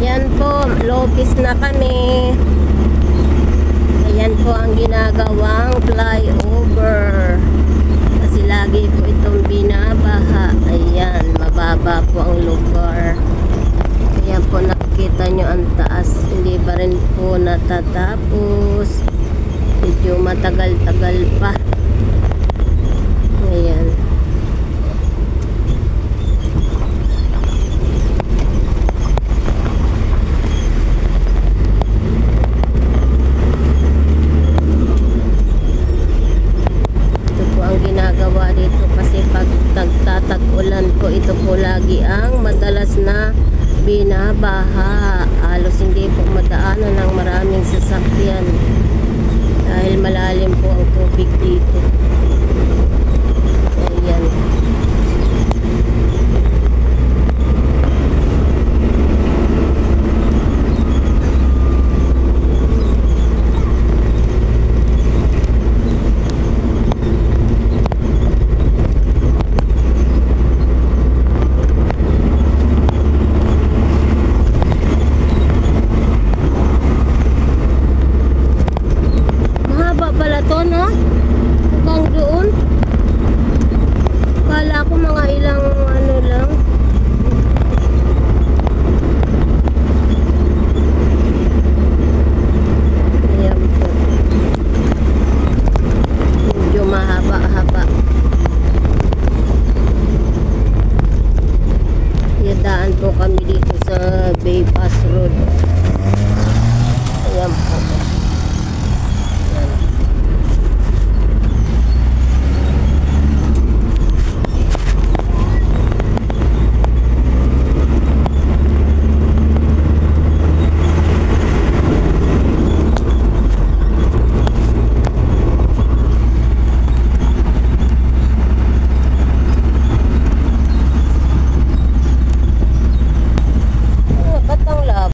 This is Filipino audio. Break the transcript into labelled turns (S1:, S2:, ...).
S1: Yan po, lopis na kami. Ayan po ang ginagawang flyover. Kasi lagi po itong binabaha. Ayan, mababa po ang lugar. Ayan po, nakikita nyo ang taas. Hindi pa rin po natatapos. Medyo matagal-tagal pa. Ayan. Ginagawa dito kasi pag nagtatag-ulan po, ito po lagi ang madalas na binabaha. Halos hindi po madaanan ng maraming sasakyan dahil malalim po ang tubig dito.